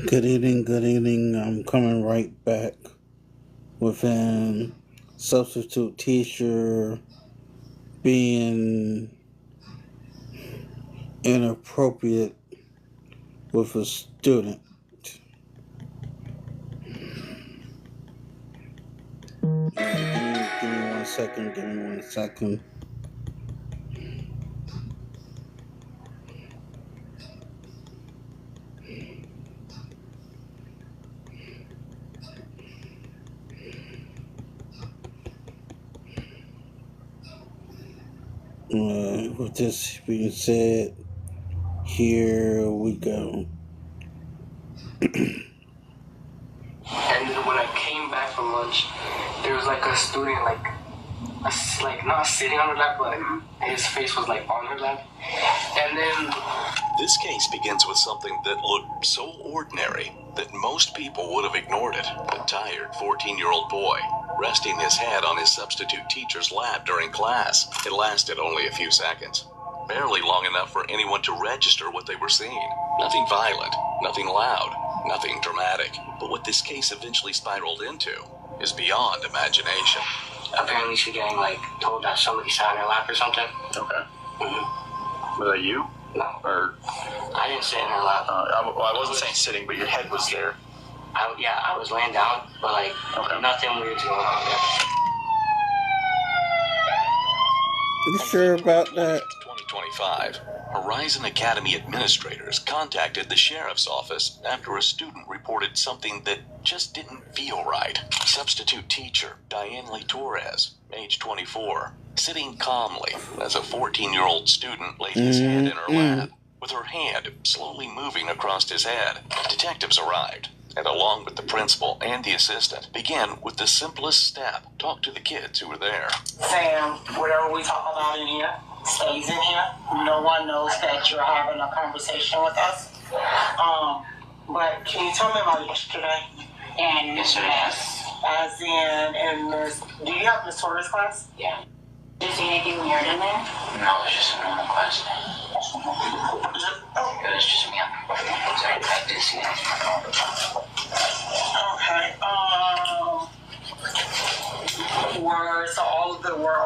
Good evening, good evening. I'm coming right back with an substitute teacher being inappropriate with a student. Give me 1 second, give me 1 second. With this being said, here we go. And when I came back from lunch, there was like a student, not sitting on her lap, but his face was like on her lap. And then this case begins with something that looked so ordinary that most people would have ignored it. A tired 14-year-old boy resting his head on his substitute teacher's lap during class. It lasted only a few seconds, barely long enough for anyone to register what they were seeing. Nothing violent, nothing loud, nothing dramatic. But what this case eventually spiraled into is beyond imagination. apparently she's getting told that somebody sat on her lap or something. Okay. Mm-hmm. Was that you? No. Or I didn't sit in her lap. I wasn't saying sitting, but your head was there. I was laying down, but nothing weird going on there. You sure about that? 2025, Horizon Academy administrators contacted the sheriff's office after a student reported something that just didn't feel right. Substitute teacher Diane Lee Torres, age 24, sitting calmly as a 14-year-old student laid his head in her lap, with her hand slowly moving across his head. Detectives arrived, and along with the principal and the assistant, began with the simplest step: talk to the kids who were there. Sam, whatever we talk about in here stays in here. No one knows that you're having a conversation with us. But can you tell me about yesterday? And Yes. as in Miss, do you have Miss Torres class? Yeah. Did you see anything weird in there? No, it's just a normal class. It was just me. I did see that. Okay. Were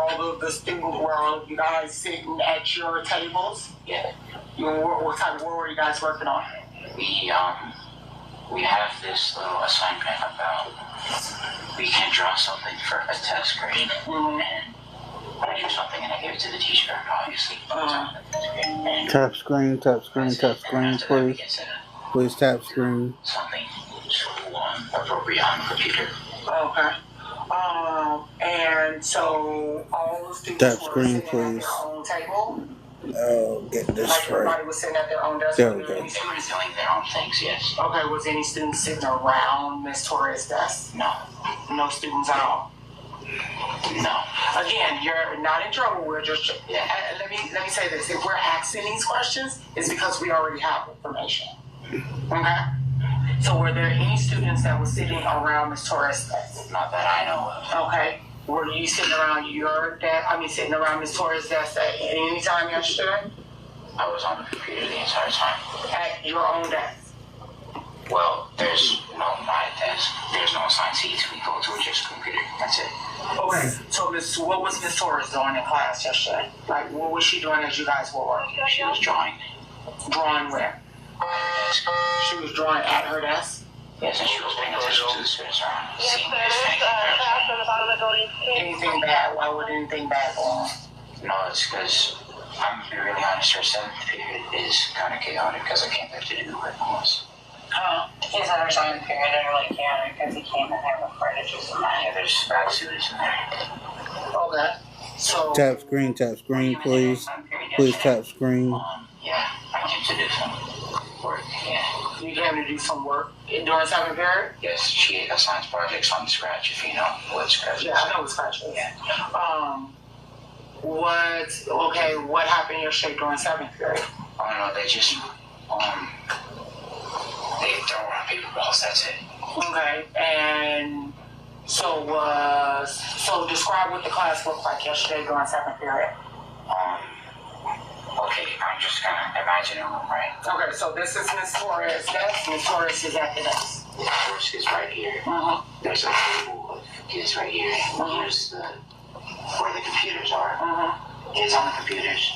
all of you guys sitting at your tables? Yeah. What were you guys working on? We have this little assignment about we can draw something for a test grade. Mm-hmm. And I drew something and I gave it to the teacher, obviously. Tap screen, please. Please tap screen. Something appropriate on the computer. Okay. And so all the students Tap were screen, sitting please. at their own table? Oh, get this Everybody right. was sitting at their own desk? There we Was go. any They were students- doing their own things, yes. Okay, was any students sitting around Miss Torres' desk? No. No students at all? No. Again, you're not in trouble. We're just Yeah. let me say this. If we're asking these questions, it's because we already have information. Okay? So were there any students that were sitting around Miss Torres' desk? Not that I know of. Okay. Were you sitting around sitting around Miss Torres' desk at any time yesterday? I was on the computer the entire time. At your own desk? Well, there's no my desk. There's no assigned seats. We go to just computer. That's it. Okay. So what was Miss Torres doing in class yesterday? What was she doing as you guys were working? She was drawing Drawing where? at her desk. She was drawing at her desk? Yes, and she was paying attention to the students around. Seeing Yes, if anything bad. Anything bad? Why would anything bad go on? No, it's because I'm gonna be really honest. Our seventh period is kind of chaotic because I can't have to do homework. His other time period are like chaotic because he came in there with furniture and that. Yeah, there's bad students in there. Okay. So Tap screen, please. Please tap screen. Yeah, I came to do some work. Yeah. you came to do some work during seventh period? Yes, she assigns projects on Scratch, if you know what Scratch is. Yeah, I know it's Scratch. Yeah. What happened yesterday during seventh period? Oh no, they just they throw around paper balls. That's it. Okay, and so describe what the class looked like yesterday during seventh period. Okay, I'm just just kind of imagining them, right? Okay, so this is Miss Torres' desk. Miss Torres is at the desk. Miss Torres is right here. There's a table of kids right here. Here's where the computers are. Kids on the computers.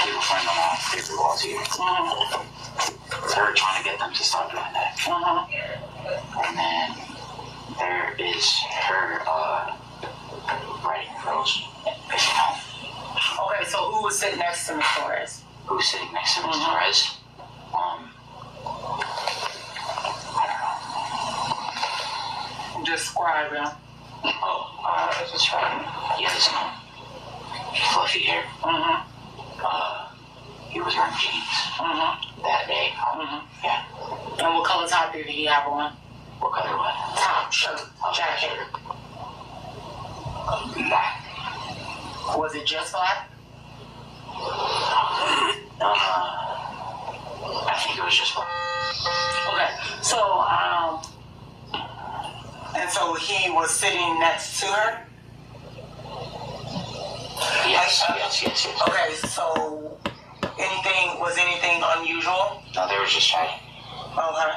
People playing on the paper walls here. They're trying to get them to stop doing that. And then there is her writing prose. Okay, so who was sitting next to Miss Torres? Who's sitting next to Miss Torres? I don't know. Describe him. That's right. He has fluffy hair. He was wearing jeans that day. Yeah. And what color top did he have on? What color what? Top, shirt, jacket. Black. Was it just black? I think it was just black. Okay, so, and so he was sitting next to her? Yes. Okay, so was anything unusual? No, they were just chatting. Okay.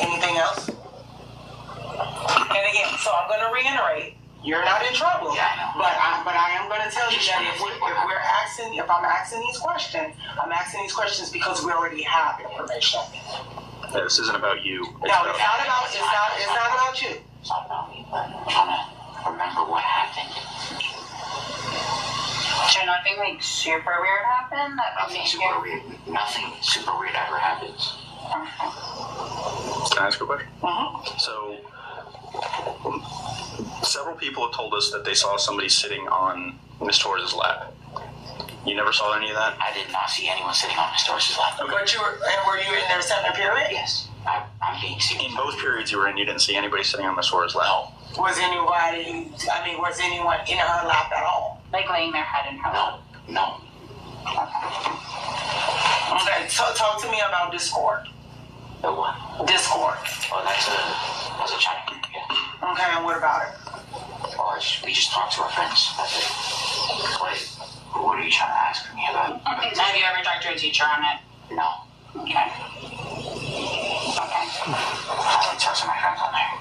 Anything else? And again, so I'm going to reiterate, you're not in trouble. Yeah, I know. But I am going to tell you that if I'm asking these questions, I'm asking these questions because we already have information. Yeah, this isn't about you. No, it's not about you. It's not about me, but I'm trying to remember what happened. So nothing like super weird happened? Nothing super weird. Nothing super weird ever happens. Can I ask a question? So, several people have told us that they saw somebody sitting on Miss Torres' lap. You never saw any of that? I did not see anyone sitting on Miss Torres' lap. But were you in their second period? Yes. I'm being serious. In both periods you were in, you didn't see anybody sitting on Miss Torres' lap? No. Was anyone in her lap at all? Like laying their head in her lap? No. Okay, so talk to me about Discord. The what? Discord. Oh, that's a chatting group, yeah. Okay, and what about it? Well, we just talk to our friends. That's it. What are you trying to ask me about? Okay, so have you ever talked to a teacher on it? No. Okay. I like talk to my friends on there.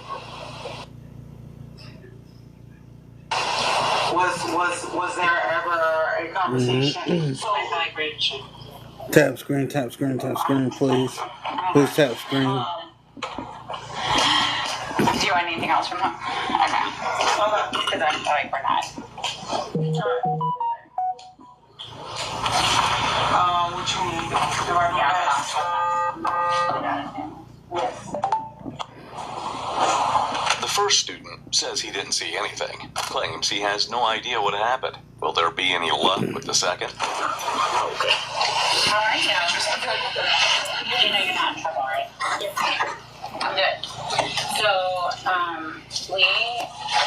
Was there ever a conversation? So I feel like we should. Tap screen, please. Please tap screen. Do you want anything else from them? Okay. Because I feel like we're not. What you need? The first student says he didn't see anything, claims he has no idea what happened. Will there be any luck with the second? Alright, you know you're not in trouble, right? I'm good. So, we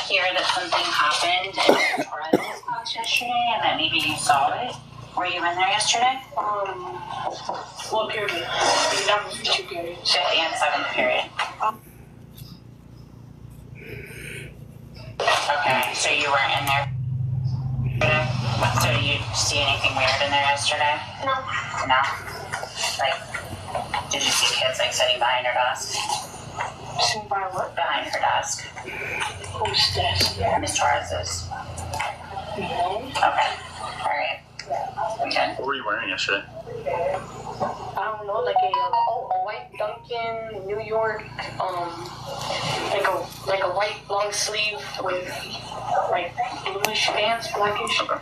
hear that something happened in Torres' class yesterday and that maybe you saw it. Were you in there yesterday? What period? That was 2 periods. 5th and 7th period. Okay, so you weren't in there. So did you see anything weird in there yesterday? No. No? Like, did you see kids like sitting behind her desk? Sitting by what? Behind her desk. Who's desk? Miss Torres's. No. Okay. Alright. Okay. What were you wearing yesterday? I don't know, like a white Dunkin' New York, like a white long sleeve with like bluish pants, blackish. Okay.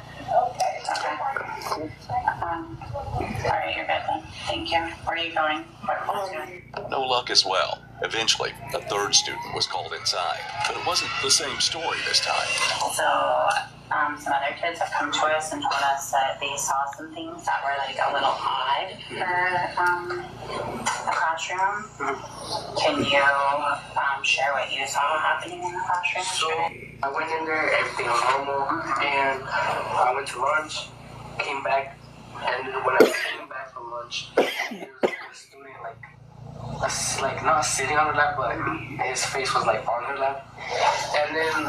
Alright, you're good then. Thank you. Where are you going? No luck as well. Eventually, a third student was called inside, but it wasn't the same story this time. So, some other kids have come to us and told us that they saw some things that were like a little odd for the classroom. Can you share what you saw happening in the classroom? So I went in there, everything was normal, and I went to lunch, came back, and when I came back from lunch, there was like a student like not sitting on her lap, but his face was like on her lap, and then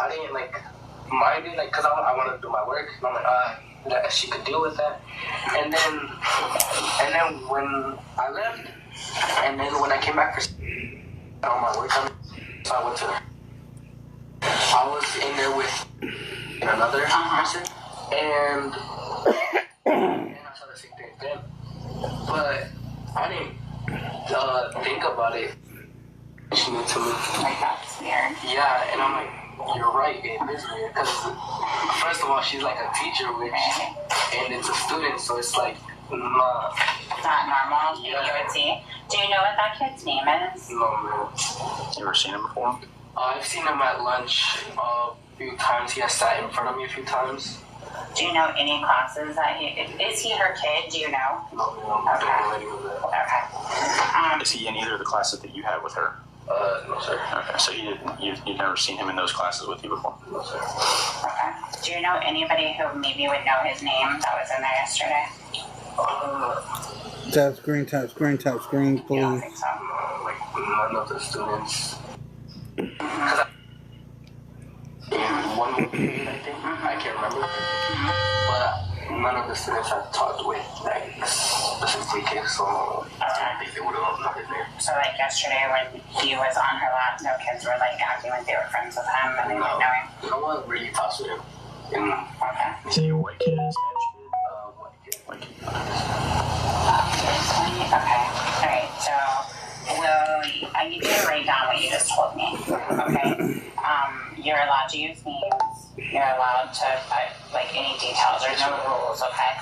I didn't mind it, cause I wanted to do my work, and I'm like, that she could deal with that. And then when I left, and then when I came back for on my work, so I went to. I was in there with another person, and I saw the same thing then. But I didn't think about it. She knew to me. Like, that's weird. Yeah, and I'm like, you're right, it is weird. Because first of all, she's like a teacher, and it's a student, so it's like, nah. Not normal. Yeah. You would see. Do you know what that kid's name is? No, man. You ever seen him before? I've seen him at lunch a few times. He has sat in front of me a few times. Do you know any classes that is he her kid? Do you know? No, I don't know any of that. Okay. Is he in either of the classes that you had with her? No, sir. Okay, so you've never seen him in those classes with you before? No, sir. Okay. Do you know anybody who maybe would know his name that was in there yesterday? Tap screen, tap screen, tap screen, You don't please. think so? Like, none of the students. In one more period, I think. I can't remember. But none of the students I've talked with, like, specifically kids, so I think they would have known his name. So like yesterday when he was on her lap, no kids were like acting like they were friends with him and they didn't know him. No one really talks with him. Okay. Is he a white kid? Spanish kid? White kid. White kid. Okay. Alright, so I need you to write down what you just told me. Okay. You're allowed to use names. You're allowed to like any details. There's no rules, okay?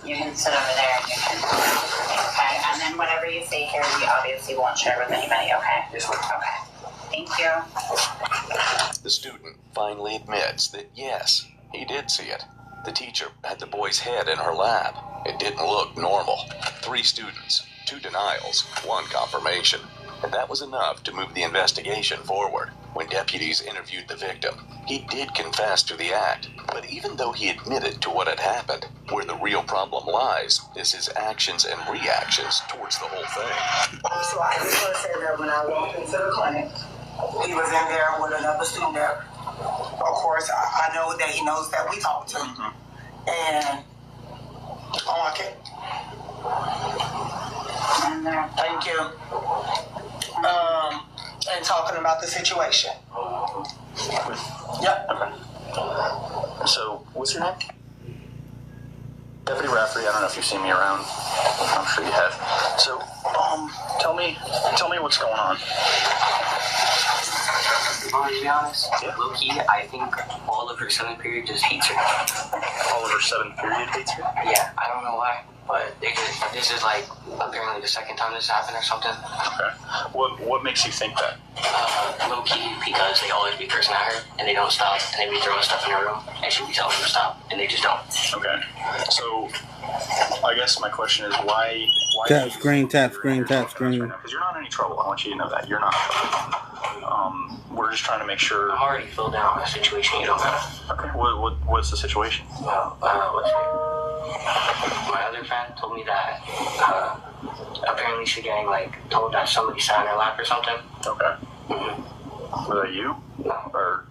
You can sit over there and you can okay? And then whatever you say here we obviously won't share with anybody, okay? Yes, ma'am. Okay. Thank you. The student finally admits that yes, he did see it. The teacher had the boy's head in her lap. It didn't look normal. 3 students, 2 denials, 1 confirmation. And that was enough to move the investigation forward. When deputies interviewed the victim, he did confess to the act. But even though he admitted to what had happened, where the real problem lies is his actions and reactions towards the whole thing. So I just want to say that when I walked into the clinic, he was in there with another student there. Of course, I know that he knows that we talked to him. And, okay. Thank you. And talking about the situation. Yep. Okay. So, what's your name? Deputy Rafferty. I don't know if you've seen me around. I'm sure you have. So, tell me what's going on. To be honest, Yeah. low-key, I think all of her 7th period just hates her. All of her 7th period hates her? Yeah, I don't know why, but this is like apparently the 2nd time this happened or something. Okay. What makes you think that? Low-key, because they always be cursing at her and they don't stop, and they be throwing stuff in her room, and she be telling them to stop, and they just don't. Okay. So, I guess my question is why Tap screen, tap screen, tap screen. Because you're not in any trouble. I want you to know that. You're not in trouble. We're just trying to make sure. I'm already filled down a situation, you don't know. Okay. What's the situation? Well, my other friend told me that apparently she's getting told that somebody sat in her lap or something. Okay. Mm-hmm. Was that you? No. Or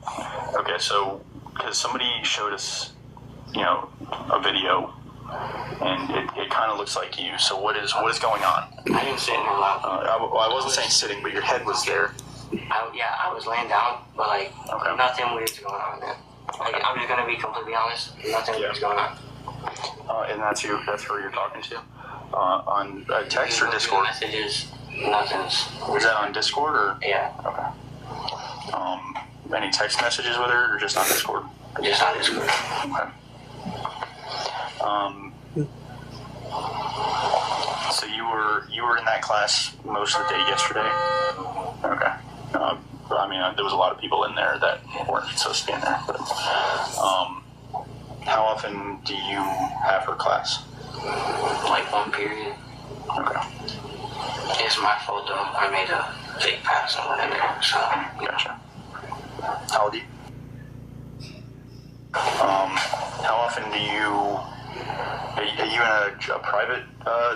okay, so because somebody showed us, a video, and it kind of looks like you. So what is going on? I didn't sit in her lap. I wasn't saying sitting, but your head was there. I was laying down, but Okay. nothing weird's going on, man. I'm just gonna be completely honest. Nothing weird's going on. And that's who you're talking to? On text or Discord? Messages, nothing's. Is that on Discord or? Yeah, Okay. Any text messages with her or just on Discord? just on Discord. Okay. So you were in that class most of the day yesterday? Okay. There was a lot of people in there that weren't supposed to be in there. But, how often do you have her class? One period. Okay. It's my fault though. I made a fake pass and went in there, so. Gotcha. How old are you? How often are you in a private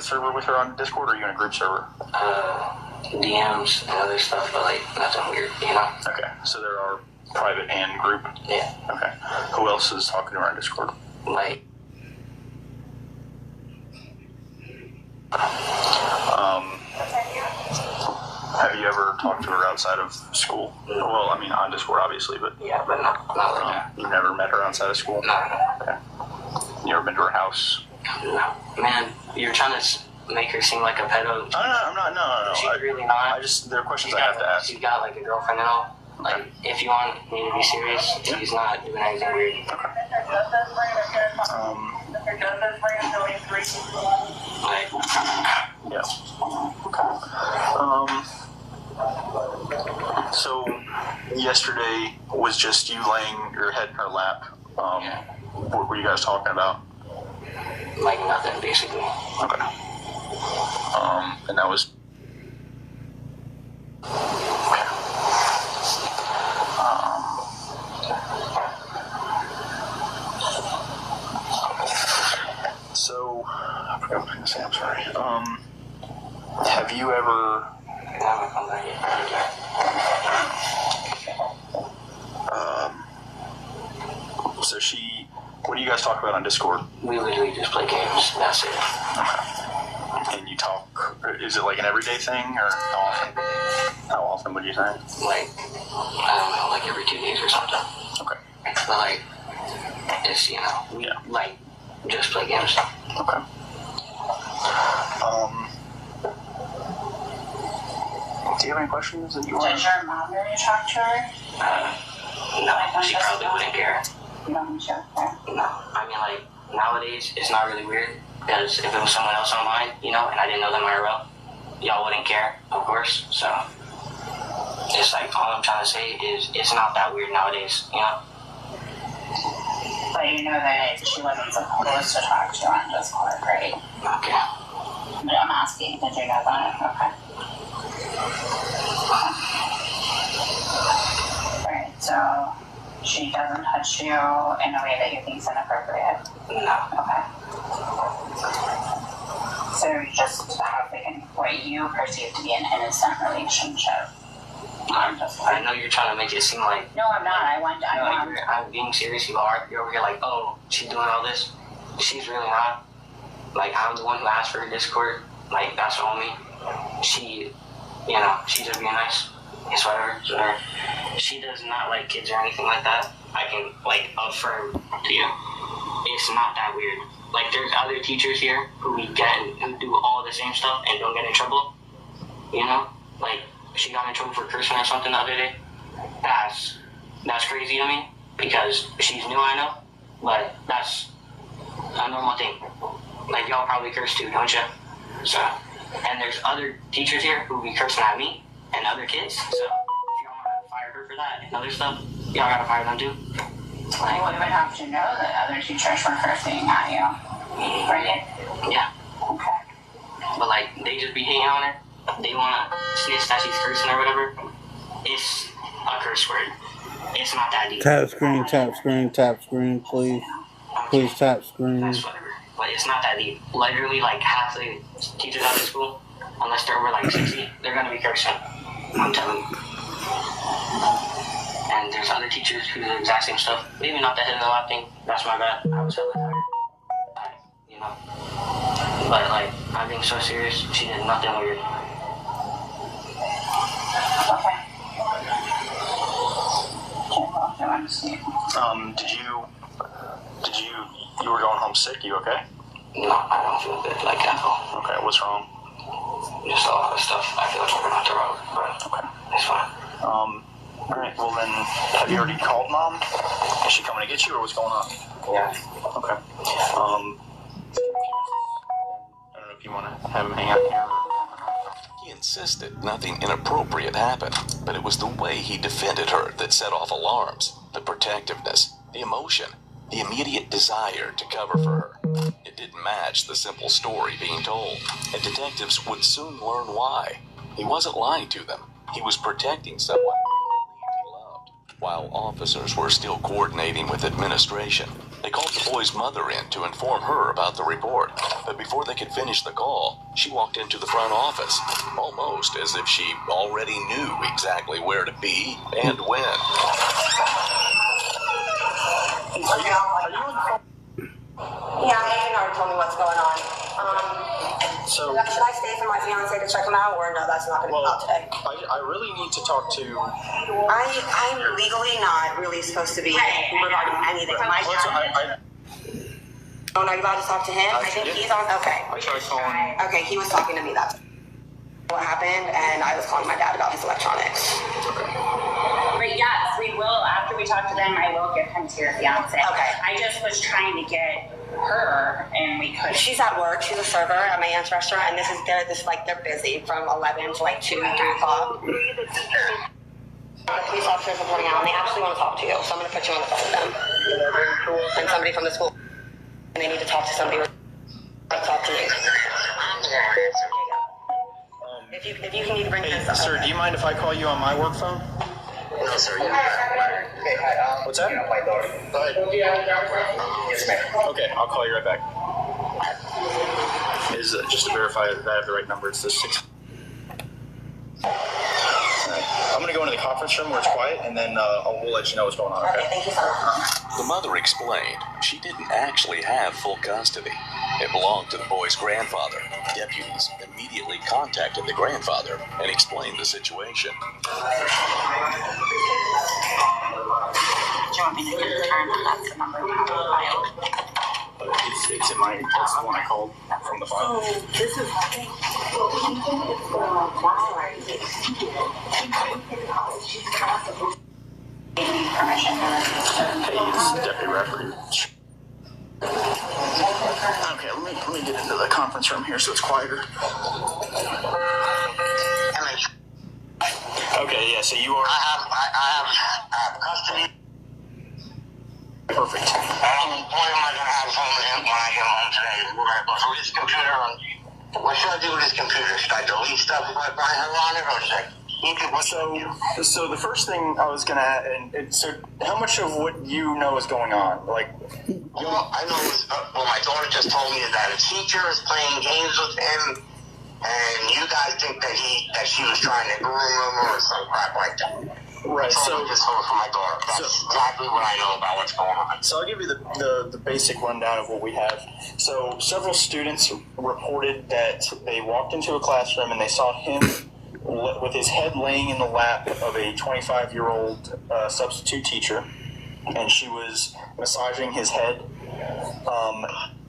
server with her on Discord, or are you in a group server? DMs and other stuff, but nothing weird, you know? Okay, so there are private and group? Yeah. Okay. Who else is talking to her on Discord? Have you ever talked to her outside of school? Well, I mean, on Discord, obviously, but Yeah, but not like that. you never met her outside of school? No. Okay. You ever been to her house? No. Man, you're trying to make her seem like a pedo. I'm not. No. She's really not. There are questions I have to ask. She's got like a girlfriend and all. Like, if you want me to be serious, she's not doing anything weird. Like, Yeah. So yesterday was just you laying your head in her lap. What were you guys talking about? like nothing, basically. Okay. And that was. Okay. So I forgot what I was going to say. I'm sorry. Have you ever? So she. What do you guys talk about on Discord? We literally just play games. That's it. And you talk. Is it like an everyday thing, or how often? How often would you say? Like, I don't know, like every 2 days or something. Okay. But like, it's, we like just play games. Okay. Do you have any questions that you want? Does your mom really talk to her? No, she probably wouldn't care. You don't show her. No, I mean, like, nowadays, it's not really weird, because if it was someone else online, and I didn't know them IRL, y'all wouldn't care, of course, so, it's like, all I'm trying to say is, it's not that weird nowadays, But you know that she wasn't supposed to talk to you on Discord, right? Okay. But I'm asking, did you know that? Okay. Right, so she doesn't touch you in a way that you think is inappropriate? No. Okay. So you just have what you perceive to be an innocent relationship. I know you're trying to make it seem like, No, I'm not. I'm being serious, you're over here like, oh, she's doing all this. She's really not. Like, I'm the one who asked for her Discord. Like, that's on me. She, she's just being nice. It's whatever. So, she does not like kids or anything like that. I can, affirm to you. It's not that weird. Like, there's other teachers here who do all the same stuff and don't get in trouble. Like, she got in trouble for cursing or something the other day. That's crazy to me, because she's new, I know, but that's a normal thing. Like, y'all probably curse too, don't you? So, and there's other teachers here who be cursing at me and other kids, so if y'all want to fire her for that and other stuff, y'all gotta fire them too. I would have to know that other teachers were cursing at you, right? Yeah. Okay. But, they just be hating on her. They want to snitch that she's cursing or whatever. It's a curse word. It's not that deep. Tap screen, please. Please tap screen. That's whatever. But it's not that deep. Literally, half the teachers out of school, unless they're over 60, they're going to be cursing. I'm telling you. And there's other teachers who do the exact same stuff. Maybe not the head of the lab thing. That's my bad. I was hella tired. But, I'm being so serious. She did nothing weird. Okay. I understand. You were going home sick, you okay? No, I don't feel good, at all. Okay, what's wrong? Just a lot of stuff. I feel like we're going to throw out, but Okay. it's fine. Alright, well then, have you already called Mom? Is she coming to get you, or what's going on? Yeah. Okay. I don't know if you want to have him hang out here. He insisted nothing inappropriate happened, but it was the way he defended her that set off alarms. The protectiveness, the emotion, the immediate desire to cover for her. It didn't match the simple story being told, and detectives would soon learn why. He wasn't lying to them. He was protecting someone he loved, while officers were still coordinating with administration. They called the boy's mother in to inform her about the report, but before they could finish the call, she walked into the front office, almost as if she already knew exactly where to be and when. Are you on the phone? Yeah, Agent already told me what's going on. So, Should I stay for my fiance to check him out, or no? That's not going to be out today. I really need to talk to. I'm legally not really supposed to be regarding anything. My Oh, no, you about to talk to him? I think he's on. Okay. I tried calling. Okay, he was talking to me. That's what happened, and I was calling my dad about his electronics. But yes, we will. After we talk to them, I will give him to your fiance. Okay. I just was trying to get her, and we couldn't. She's at work. She's a server at my aunt's restaurant, and they're busy from 11 to like 2, 3 o'clock. The police officers are pulling out, and they actually want to talk to you. So I'm going to put you on the phone with them. And somebody from the school, and they need to talk to somebody. Talk to me. If you need to bring this up. Sir, do you mind if I call you on my work phone? No, sir. Okay, hi. What's that? My daughter. Go ahead. Yes, ma'am. Okay, I'll call you right back. Is just to verify that I have the right number. It's the 6. I'm gonna go into the conference room where it's quiet, and then we'll let you know what's going on. Okay, thank you so much. The mother explained she didn't actually have full custody. It belonged to the boy's grandfather. Deputies immediately contacted the grandfather and explained the situation. Do you want me to confirm that that's the number we have on file? It's in my. That's the one I called from the file. This is Permission. Hey, this is Deputy Rafferty. Okay, let me get into the conference room here so it's quieter. Okay, yeah. So you are. I have custody. Perfect. Boy, am I gonna have fun with him when I get home today. We're gonna go through his computer. What should I do with his computer? Should I delete stuff if I find her on it, or should I? So the first thing I was gonna add, so how much of what you know is going on? Like, Well, I know. My daughter just told me that a teacher is playing games with him, and you guys think that she was trying to groom him or some crap like that. right. So Just hold for my daughter. That's exactly what I know about what's going on. So I'll give you the basic rundown of what we have. So several students reported that they walked into a classroom and they saw him with his head laying in the lap of a 25-year-old substitute teacher, and she was massaging his head.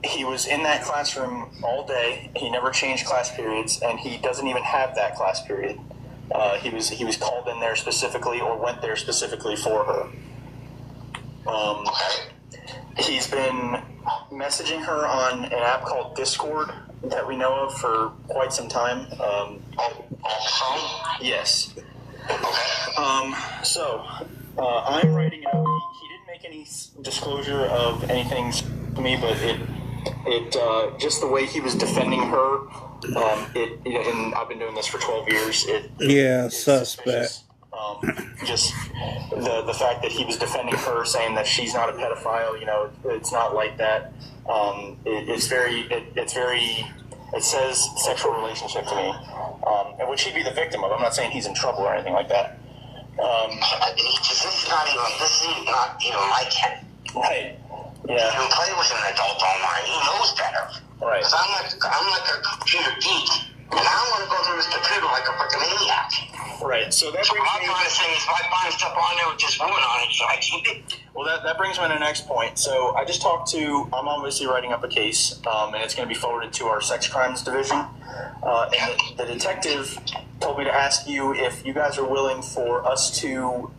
He was in that classroom all day. He never changed class periods, and he doesn't even have that class period. He was called in there specifically, or went there specifically for her. He's been messaging her on an app called Discord that we know of for quite some time. Yes. So I'm writing it up. He didn't make any disclosure of anything to me, but it just the way he was defending her. And I've been doing this for 12 years. Suspect. Just the fact that he was defending her, saying that she's not a pedophile. It's not like that. It says sexual relationship to me, and which he'd be the victim of. I'm not saying he's in trouble or anything like that. This is not even like him. Right. You Yeah. can play with an adult online. He knows better. Right. Because I'm like a computer geek, and I don't want to go through this computer like a freaking maniac. Right. So that So brings what I'm me. trying to say is if I find stuff on there with this woman on it, should I keep it? Well, that brings me to the next point. So I just talked to. I'm obviously writing up a case, and it's going to be forwarded to our sex crimes division. And the detective told me to ask you if you guys are willing for us to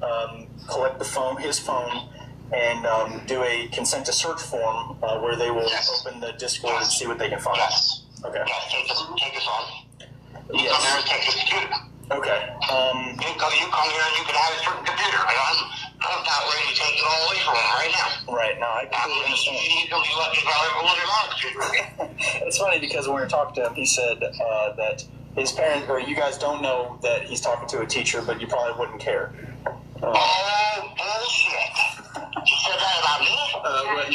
collect his phone, and do a consent to search form where they will open the Discord and see what they can find. Yes. Okay. Yes, take this on. You Yes. come here and take this computer. Okay. You come here and you can have his freaking computer. I'm about ready to take it all away from him right now. Right. No, I completely understand. You'll be lucky if I ever look at my computer. It's funny because when we were talking to him, he said that his parents, or you guys don't know that he's talking to a teacher, but you probably wouldn't care. Oh, bullshit. You said that about me?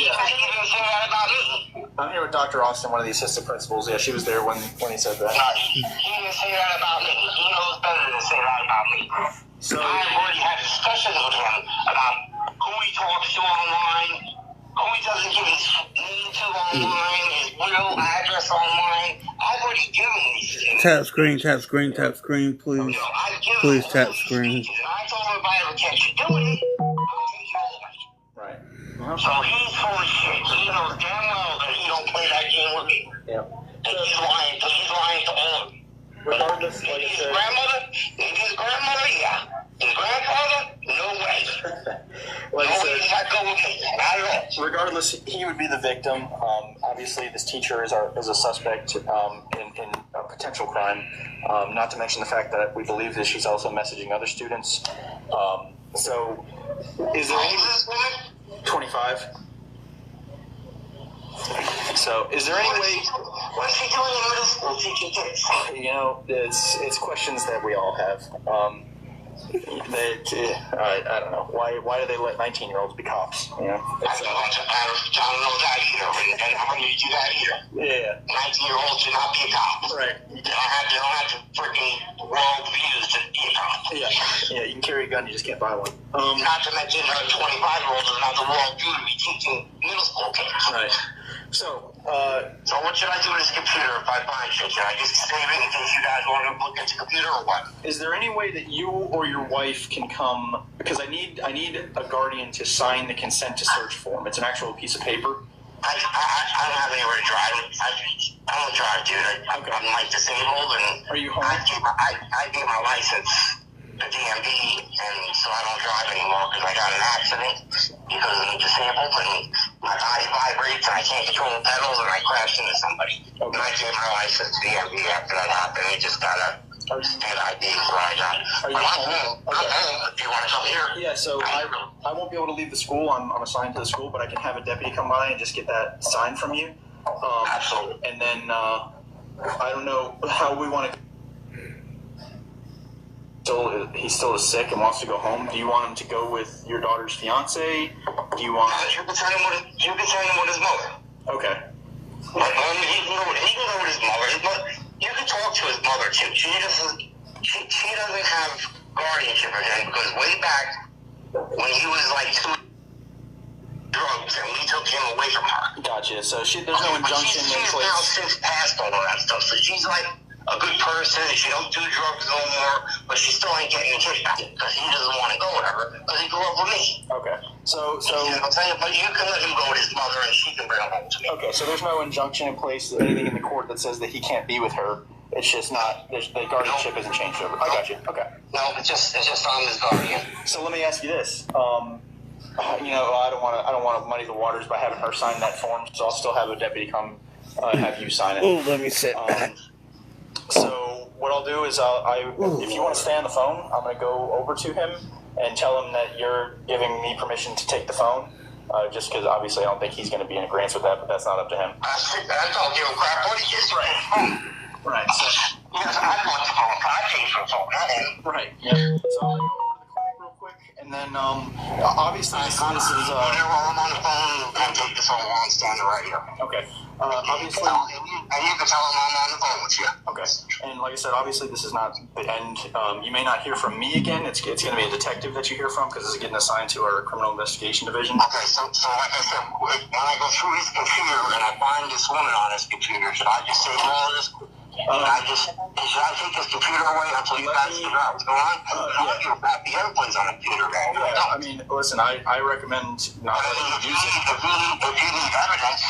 Yeah. I didn't even say that about me. I'm here with Dr. Austin, one of the assistant principals. Yeah, she was there when he said that. No, he didn't say that about me. He knows better than to say that about me. So I have already had discussions with him about who he talks to online, who he doesn't give his name to online, his real address online. I've already given these things. Tap screen, tap screen, tap screen, please. I've given Please all tap these screen. speeches, and I told him if I ever catch you doing it, I'll take you away. Right. So he's full of shit. He knows damn well that he don't play that game with me. Yeah. And he's lying to all of you. Regardless, like I His said, grandmother, yeah. His grandfather, no way. like I No said, way, not go with me. Not at all. regardless, he would be the victim. Obviously, this teacher is a suspect in a potential crime. Not to mention the fact that we believe that she's also messaging other students. So, is there How old is this woman? 25? So, is there any way? What's she doing in middle school teaching kids? You know, it's questions that we all have. I don't know why do they let 19-year-olds be cops? You know, I don't know that either. And how many do that either? yeah, 19-year-olds should not be a cop. right. They don't have to freaking world views to be a cop. Yeah, you can carry a gun, you just can't buy one. Not to mention her 25-year-old is not the world view to be teaching middle school kids. Right. So, So what should I do with this computer if I find shit? Should I just save it in case you guys want to look at the computer or what? is there any way that you or your wife can come? Because I need a guardian to sign the consent to search form. It's an actual piece of paper. I don't have anywhere to drive. I don't drive, dude. I'm like disabled, and Are you home? I gave my license to DMV, and so I don't drive anymore because I got an accident because I'm disabled, and my body vibrates, and I can't control the pedals, and I crashed into somebody. And I gave my license to DMV after that happened. It just got a state ID is what I got. Are you But I'm home? home. I'm home. Do you want to come here? Yeah. So I won't be able to leave the school. I'm assigned to the school, but I can have a deputy come by and just get that signed from you. Absolutely. And then I don't know how we want to. He still is sick and wants to go home. Do you want him to go with your daughter's fiance? Do you want? You can send him with his mother. Okay. He can go with his mother. You can talk to his mother too. She doesn't have guardianship of him because way back when he was like 2 drugs and we took him away from her. Gotcha. So there's no injunction in She's place. now since passed all of that stuff. So she's like a good person. She don't do drugs no more, but she still ain't getting a kickback because he doesn't want to go with her because he grew up with me. Okay. So I'll tell you, but you can let him go with his mother and she can bring him home to me. okay. So there's no injunction in place, anything in the court that says that he can't be with her. It's just not the guardianship isn't changed over. I got you. Okay. No, it's just I'm his guardian. So let me ask you this. You know, I don't want to muddy the waters by having her sign that form. So I'll still have a deputy come have you sign it. Oh, let me sit. So what I'll do is if you want to stay on the phone, I'm going to go over to him and tell him that you're giving me permission to take the phone. Just because obviously I don't think he's going to be in agreement with that, but that's not up to him. I don't give a crap what he is right. Right. So, Yes, I want the phone. I pay for the phone, not him. right. Yeah. So I'm going to go over to the clinic real quick, and then obviously this is Whenever I'm on the phone, I take the phone while I'm standing right here. okay. Obviously. And you can tell him I'm on the phone with you. Okay. And like I said, obviously this is not the end. You may not hear from me again. It's going to be a detective that you hear from because this is getting assigned to our criminal investigation division. Okay, so like I said, when I go through his computer and I find this woman on his computer, should I just save all of this? Should I take his computer away until you guys figure out what's going on? The airplane's on the computer, man. Yeah, I mean, listen, I recommend not letting you use it. If you need evidence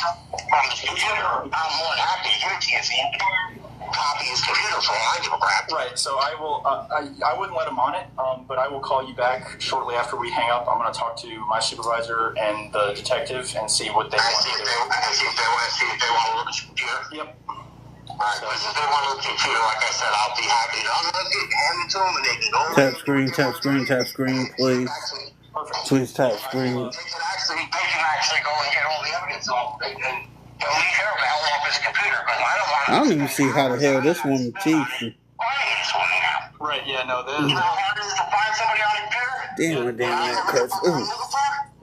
from his computer, I'm more than happy to give it to you. So you can copy his computer for all I give a crap. Right, so I will. I wouldn't let him on it, but I will call you back shortly after we hang up. I'm going to talk to my supervisor and the detective and see what they want to do. See if they want to look at your computer. Yep. Alright, because if they want to look at your computer, like I said, I'll be happy to unlock it, hand it to them, and they can go. Tap screen, tap screen, tap screen, please. Perfect. Please tap screen. They can actually go and get all the evidence off. They can leave her hell off his computer, because I don't want to. I don't even see how the hell this woman teach you. Right, yeah, no, You know how hard it is to find somebody on a computer? Damn it, damn it, cuz.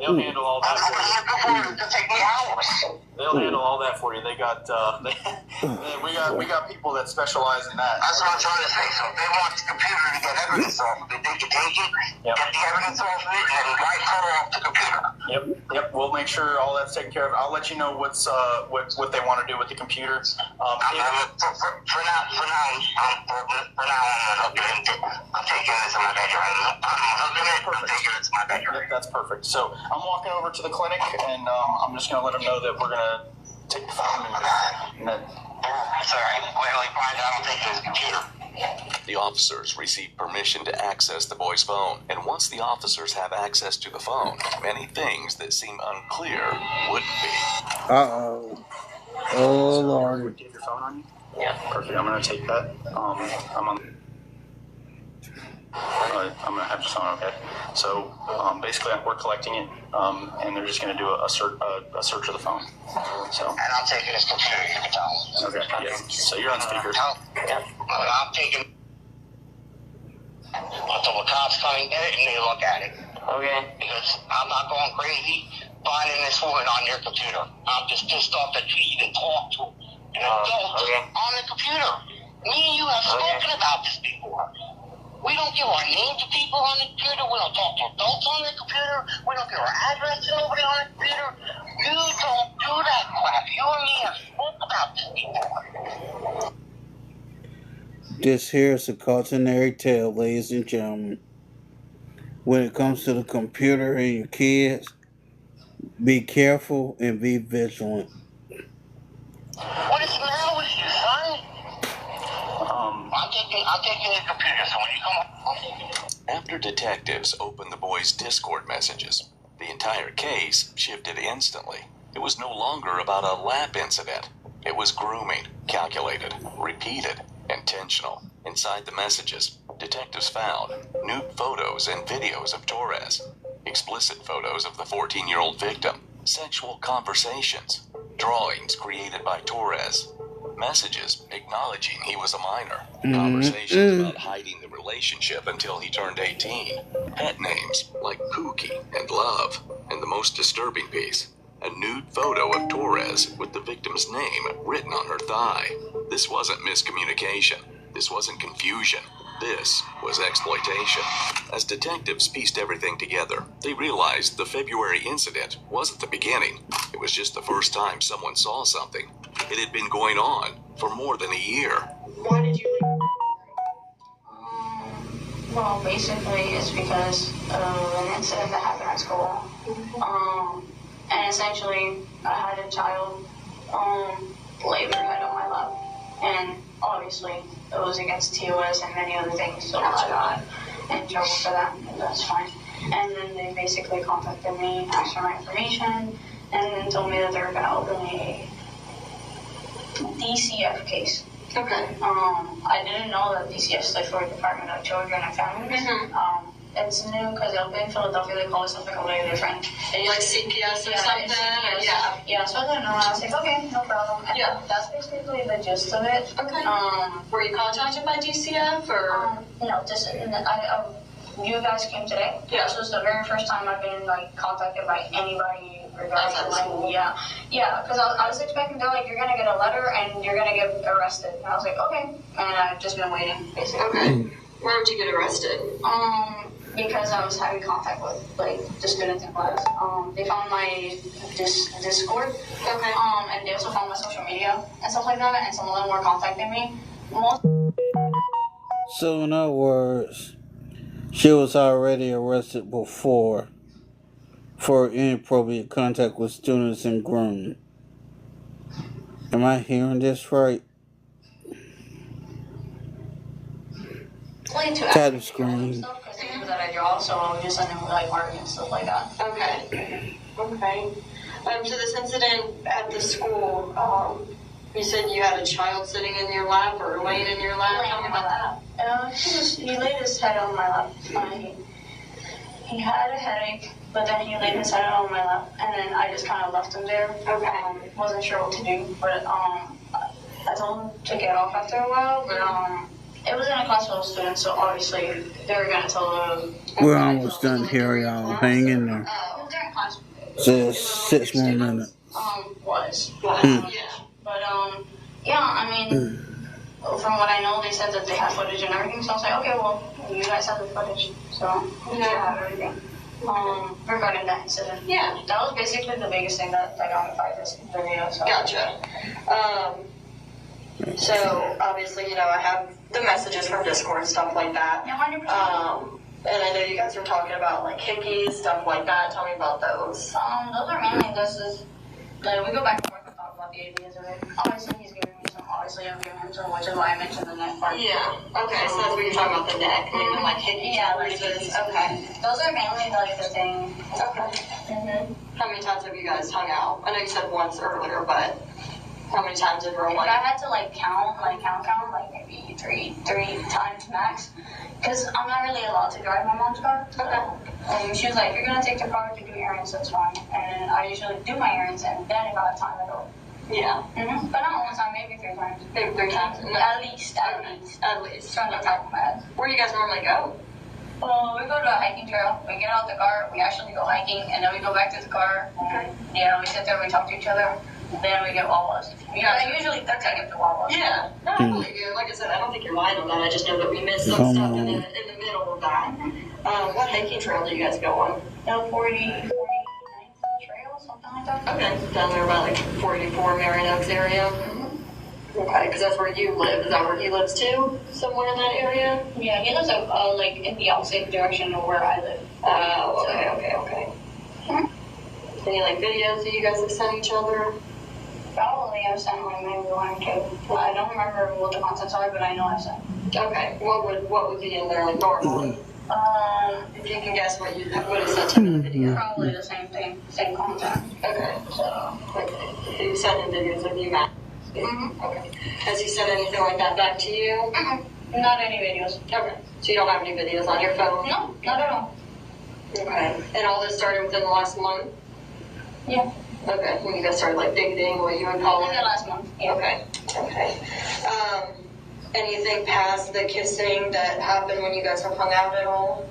they'll handle all that for you. It'll take me hours. They'll handle all that for you. They got we got people that specialize in that. That's what I'm trying to say. So if they want the computer to get evidence off of it, they can take it, get the evidence off of it, and write her off the computer. Yep. We'll make sure all that's taken care of. I'll let you know what's what they want to do with the computer. For now, I'm taking this to my bedroom. Yep, that's perfect. So I'm walking over to the clinic, and I'm just going to let them know that we're going to take the phone and then. Sorry, wait, find out I'm taking his computer. The officers received permission to access the boy's phone, and once the officers have access to the phone, many things that seem unclear wouldn't be. Uh-oh. Oh, Lord. Do you have your phone on you? Yeah. Perfect. I'm going to take that. I'm going to have your phone, okay? So basically, we're collecting it, and they're just going to do a search of the phone. So. And I'm taking his computer, you can tell him. Okay, yeah. So you're on speaker. I'm taking until the cops come and get it and they look at it. Okay. Because I'm not going crazy finding this woman on your computer. I'm just pissed off that you even talk to an adult on the computer. Me and you have spoken about this before. We don't give our name to people on the computer. We don't talk to adults on the computer. We don't give our address to nobody on the computer. You don't do that crap. You and me have spoke about this before. This here is a cautionary tale, ladies and gentlemen. When it comes to the computer and your kids, be careful and be vigilant. What is the matter with you, son? I'm taking your computer, so when you come home. After detectives opened the boy's Discord messages, the entire case shifted instantly. It was no longer about a lap incident. It was grooming, calculated, repeated, intentional. Inside the messages, detectives found nude photos and videos of Torres, explicit photos of the 14-year-old victim, sexual conversations, drawings created by Torres, messages acknowledging he was a minor, conversations about hiding the relationship until he turned 18, pet names like Pookie and Love, and the most disturbing piece, a nude photo of Torres with the victim's name written on her thigh. This wasn't miscommunication. This wasn't confusion. This was exploitation. As detectives pieced everything together, they realized the February incident wasn't the beginning. It was just the first time someone saw something. It had been going on for more than a year. Why did you leave? Well, basically, it's because of an incident that happened at school. And essentially, I had a child lay their head on my lap. And obviously, it was against TOS and many other things, so I got in trouble for that, and that's fine. And then they basically contacted me, asked for my information, and then told me that they were going to open a DCF case. Okay. I didn't know that DCF stood for Department of Children and Families. It's new because in Philadelphia they call it something completely different. Like CPS or something? Yeah, so I didn't know. I was like, okay, no problem. And that's basically the gist of it. Okay. Were you contacted by DCF or? No, just you guys came today. Yeah. This was the very first time I've been contacted by anybody regarding because I was expecting they're you're gonna get a letter and you're gonna get arrested. And I was like, okay, and I've just been waiting basically. Okay. Where would you get arrested? Because I was having contact with the students in class. They found my Discord. Okay. And they also found my social media and stuff like that. And some of them were contacting me. So in other words, she was already arrested before for inappropriate contact with students and grooming. Am I hearing this right? Tap the screen. Because they knew that I draw, so I would just send them art and stuff like that. Okay. So this incident at the school, you said you had a child sitting in your lap or laying in your lap? Laying in my lap. He laid his head on my lap. He had a headache, but then he laid his head on my lap, and then I just kind of left him there. Okay. Wasn't sure what to do, but I told him to get off after a while, but it was in a class full of students, so obviously they were gonna tell them. We're almost done here, y'all. Hang in there. During class. Just 6 more minutes. But I mean, from what I know, they said that they had footage and everything. So I was like, okay, well, you guys have the footage, so you have everything. regarding that incident. Yeah. That was basically the biggest thing that got me fired this video. So. Gotcha. So obviously, you know, I have the messages from Discord and stuff like that. Yeah, 100%. And I know you guys were talking about like hickeys, stuff like that. Tell me about those. Those are mainly like we go back and forth and talk about the ideas of it. Obviously, he's giving me some. Obviously, I'm giving him some, which is why I mentioned the neck part. Yeah. Okay. So that's what you're talking about, the neck, maybe like hickeys. Yeah, like bruises. Okay. Those are mainly like the thing. Okay. How many times have you guys hung out? I know you said once earlier, but how many times in real If life? I had to count, maybe three times max. Because I'm not really allowed to drive my mom's car. Okay. She was like, you're going to take the car to do errands, that's fine. And I usually do my errands, and then if I have time, I go. Yeah. But not one time, maybe 3 times. Maybe 3 times. At least. At least. From the top of my head. Where do you guys normally go? Well, we go to a hiking trail. We get out the car, we actually go hiking, and then we go back to the car. And, we sit there, we talk to each other. Then we get Wawas. Usually that's how I get the Wawas. Yeah. No, I believe you. Like I said, I don't think you're lying on that. I just know that we missed some stuff in the middle of that. What hiking trail do you guys go on? 49th Trail, something like that. Okay. Down there by like 44 Marion Oaks area. Okay, because that's where you live. Is that where he lives too? Somewhere in that area? Yeah, he lives in the opposite direction of where I live. Oh, okay. Any videos that you guys have sent each other? Probably I've sent maybe 1 or 2. I don't remember what the contents are, but I know I've sent. Okay. What would be in there normally? If you can guess what you would have sent in the video. Probably the same thing, same content. Okay. So you sent in videos of you, Matt. Okay. Has he said anything like that back to you? Not any videos. Okay. So you don't have any videos on your phone? No, not at all. Okay. And all this started within the last month? Yeah. Okay. When you guys started dating, what you would call it? Within the last month. Yeah. Okay. Anything past the kissing that happened when you guys have hung out at all?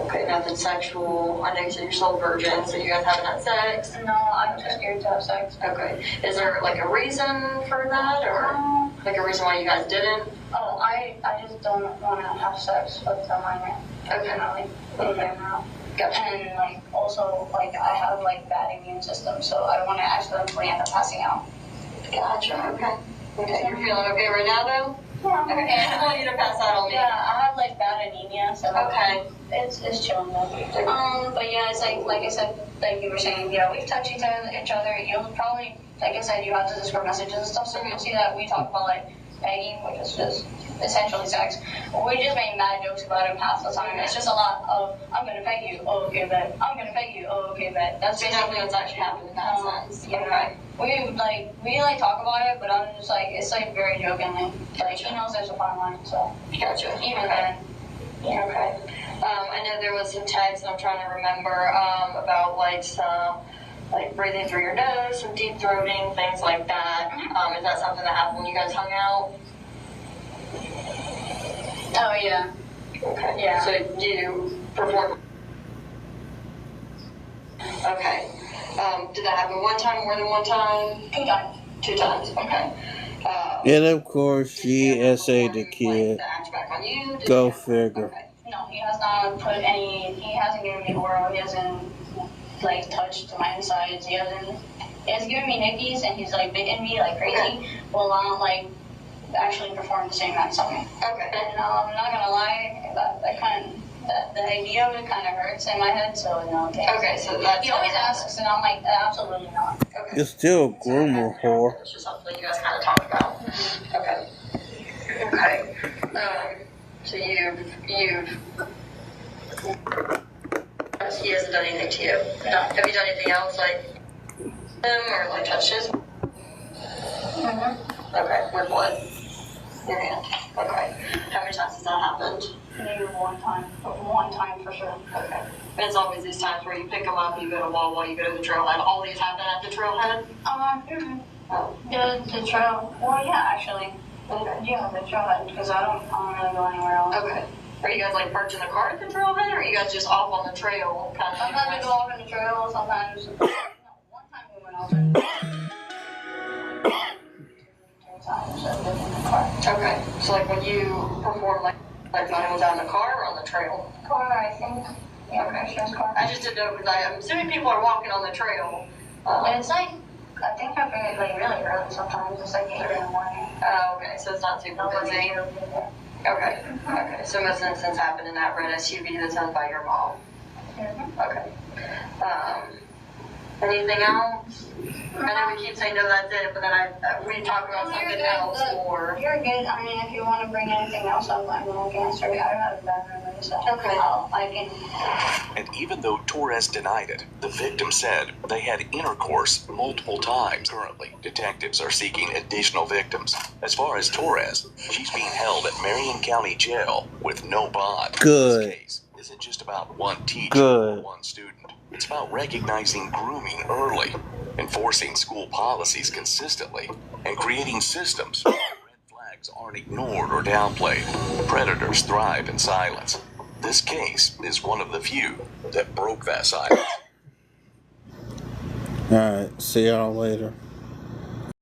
Okay, nothing sexual. I know you said you're still a virgin, so you guys haven't had sex? No, I'm just scared to have sex. Okay. Is there a reason for that, or a reason why you guys didn't? Oh, I just don't want to have sex with a minor. Okay. Gotcha. And also I have bad immune system, so I don't want to accidentally end up passing out. Gotcha. Okay. You're feeling okay right now, though? Yeah. Okay. I don't want you to pass out on me. Yeah, I have bad anemia, so it's chilling though. But yeah, it's like I said, like you were saying, we've touched each other. You'll probably, like I said, you have to Discord messages and stuff, so you'll see that we talk about pegging, which is just essentially sex. We just make mad jokes about it half the time. It's just a lot of, I'm gonna peg you, oh okay bet. I'm gonna peg you, oh okay bet. That's basically what's actually happened in that sense. Okay. We talk about it, but I'm just it's very jokingly. He knows there's a fine line, so. Gotcha. Even then. Yeah. Okay. I know there was some text, I'm trying to remember, about some breathing through your nose, some deep throating, things like that. Is that something that happened when you guys hung out? Oh yeah. Okay. Yeah. So you performed. Okay. Did that happen one time, more than one time? 2 times. 2 times. Okay. And of course, she essayed the kid. Go figure. Okay. No, he has not put any. He hasn't given me oral. He hasn't touched my insides. He has given me nickies, and he's bitten me crazy. Well, not actually performed the same acts on me. Okay. And I'm not gonna lie, the idea of it kind of hurts in my head. So no. Okay, so that's. He always asks, and I'm absolutely not. Okay. You're still a groomer whore. It's just something you guys kind of talk about. Okay. Okay. So he hasn't done anything to you? No. Have you done anything else him or touched his? Okay. With what? Your hand. Okay. How many times has that happened? Maybe 1 time. 1 time for sure. Okay. And it's always these times where you pick them up, you go to Wawa, you go to the trailhead. All these happen at the trailhead? Oh. The trail. Well, yeah, actually. Okay. Yeah, the trailhead, because I don't really go anywhere else. Okay. Are you guys parked in the car at the trailhead, or are you guys just off on the trail? Sometimes we go off on the trail, sometimes. No, 1 time we went off in the car. Okay. So when you perform, driving down the car or on the trail? Car, I think. Yeah, she has cars. I just didn't know because I'm assuming people are walking on the trail. And it's like, I think I bring it like really early sometimes. It's like 8 in the morning. Oh, okay, so it's not super Nobody's busy. here to do that. Okay, okay. So most incidents happen in that red SUV that's owned by your mom. Okay. Anything else? I know we keep saying no, that's it, but then we talk about something else or. You're good. I mean, if you want to bring anything else up, I mean, I can answer. I have a bad memory, so Okay. I can. And even though Torres denied it, the victim said they had intercourse multiple times. Currently, detectives are seeking additional victims. As far as Torres, she's being held at Marion County Jail with no bond. Good. This case isn't just about one teacher Good. or one student. It's about recognizing grooming early, enforcing school policies consistently, and creating systems where red flags aren't ignored or downplayed. Predators thrive in silence. This case is one of the few that broke that silence. Alright, see y'all later.